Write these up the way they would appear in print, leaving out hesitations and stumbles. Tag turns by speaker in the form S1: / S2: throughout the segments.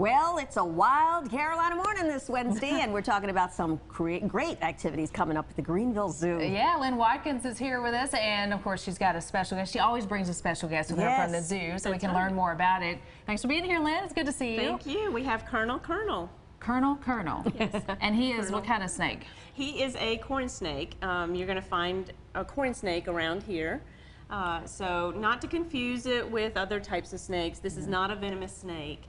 S1: Well, it's a wild Carolina morning this Wednesday, and we're talking about some great activities coming up at the Greenville Zoo.
S2: Yeah, Lynn Watkins is here with us, and of course she's got a special guest. She always brings a special guest with her from the zoo, so we can learn more about it. Thanks for being here, Lynn. It's good to see you.
S3: Thank you. We have Colonel.
S2: Colonel. Yes. And he is what kind of snake?
S3: He is a corn snake. You're going to find a corn snake around here. So not to confuse it with other types of snakes, this is not a venomous snake.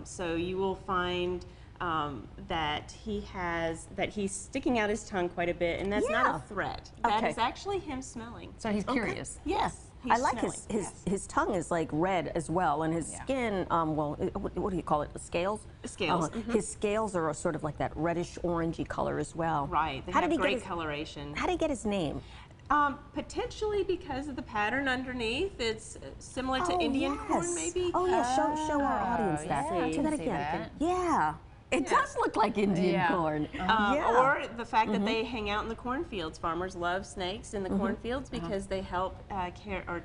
S3: So you will find that he's sticking out his tongue quite a bit, and that's not a threat. That is actually him smelling.
S2: So he's curious.
S3: Yes.
S1: I like his tongue is like red as well, and his skin, well, what do you call it, the scales?
S3: Scales.
S1: His scales are sort of like that reddish orangey color as well.
S3: Right, they have great coloration.
S1: How did he get his name?
S3: Potentially because of the pattern underneath. It's similar to Indian corn, maybe.
S1: Oh yeah, show our audience that. Do that again. Yeah. It does look like Indian corn.
S3: Or the fact that they hang out in the cornfields. Farmers love snakes in the cornfields because they help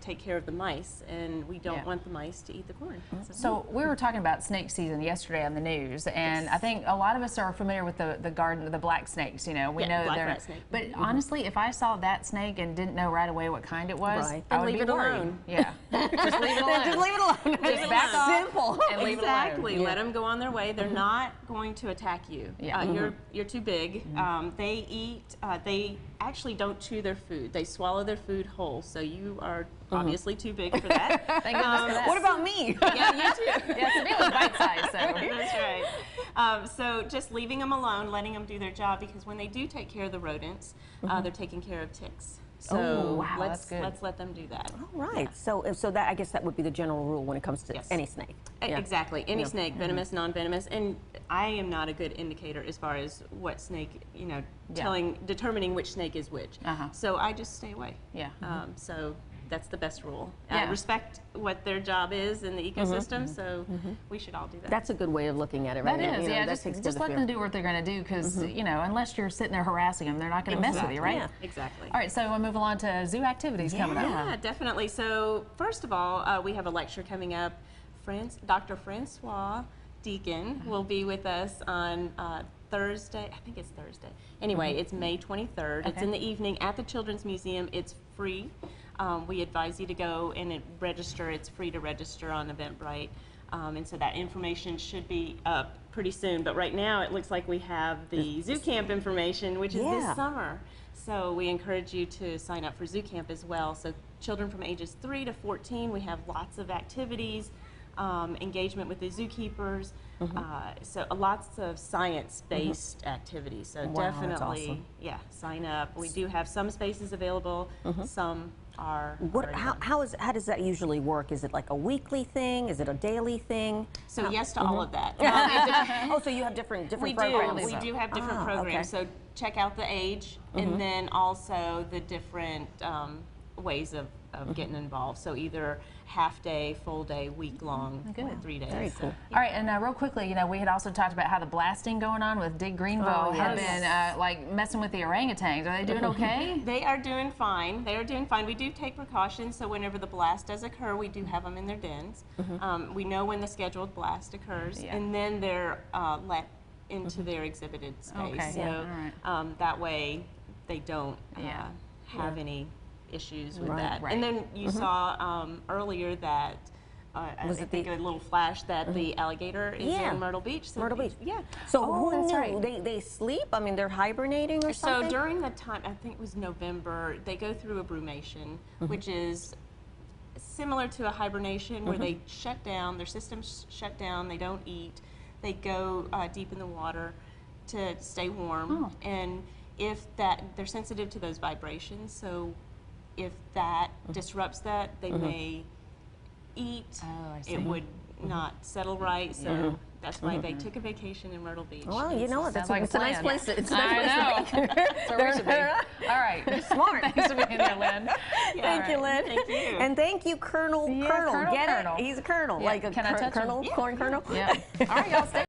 S3: take care of the mice, and we don't want the mice to eat the corn.
S2: So we were talking about snake season yesterday on the news, and I think a lot of us are familiar with the black snakes. You know, we know
S3: black
S2: they're.
S3: rat snake.
S2: But honestly, if I saw that snake and didn't know right away what kind it was, I would
S3: leave it alone.
S2: Yeah, just leave it alone.
S1: Just leave it alone.
S2: Just back off.
S1: Simple.
S2: And leave it alone.
S3: Exactly. Let them go on their way. They're not going to attack you. You're too big. They eat. They actually don't chew their food. They swallow their food whole. So you are obviously too big for that.
S2: Thank goodness for that.
S1: What about me?
S3: Yeah, you too.
S2: Yeah, so me was bite size. So
S3: that's right. So just leaving them alone, letting them do their job, because when they do take care of the rodents, they're taking care of ticks. So let's let them do that.
S1: All right. So that, I guess that would be the general rule when it comes to any snake.
S3: Exactly. Any snake, venomous, non-venomous, and I am not a good indicator as far as what snake, determining which snake is which. So I just stay away.
S2: Yeah.
S3: So that's the best rule. Respect what their job is in the ecosystem, so we should all do that.
S1: That's a good way of looking at it, right?
S2: That is, just let them do what they're going to do, because, unless you're sitting there harassing them, they're not going to mess with you, right?
S3: Yeah, exactly.
S2: All right, so we'll move along to zoo activities coming up.
S3: Yeah, definitely. So first of all, we have a lecture coming up. Dr. Francois Deacon will be with us on Thursday. I think it's Thursday. Anyway, it's May 23rd. It's in the evening at the Children's Museum. It's free. We advise you to go and register. It's free to register on Eventbrite. And so that information should be up pretty soon. But right now it looks like we have the Zoo Camp information, which is this summer. So we encourage you to sign up for Zoo Camp as well. So children from ages 3 to 14, we have lots of activities. Engagement with the zookeepers, so lots of science-based activities. So definitely, sign up. We do have some spaces available. Some are.
S1: How does that usually work? Is it like a weekly thing? Is it a daily thing?
S3: So yes to all of that.
S1: So you have different programs.
S3: We do have different programs. So check out the age, and then also the different ways of getting involved. So either half day, full day, week long, 3 days.
S1: Very cool.
S2: All right, and real quickly, we had also talked about how the blasting going on with Dig Greenville had been like messing with the orangutans. Are they doing okay?
S3: They are doing fine. They are doing fine. We do take precautions, so whenever the blast does occur, we do have them in their dens. We know when the scheduled blast occurs, and then they're let into their exhibited space. So that way they don't have any issues with that. And then you saw earlier that I think a little flash that the alligator is in Myrtle Beach. So
S1: Myrtle Beach.
S3: Yeah.
S1: So who knew? They sleep? I mean, they're hibernating or something?
S3: So during the time, I think it was November, they go through a brumation, which is similar to a hibernation where they shut down, their systems shut down, they don't eat, they go deep in the water to stay warm. And if they're sensitive to those vibrations, so if that disrupts that, they may eat. It would not settle right, so that's why they took a vacation in Myrtle Beach.
S1: Well, you know what?
S2: Sounds like
S1: it's a nice place. It's a nice place to be.
S2: So we should be. All right.
S1: Smart.
S2: Thanks for being there, Lynn.
S1: Thank you, Lynn.
S3: Thank you.
S1: And thank you, Colonel.
S2: Colonel.
S1: Get it? He's a colonel. Like a
S2: Can I touch
S1: colonel,
S2: him?
S1: corn colonel.
S2: Yeah. All right, y'all stay.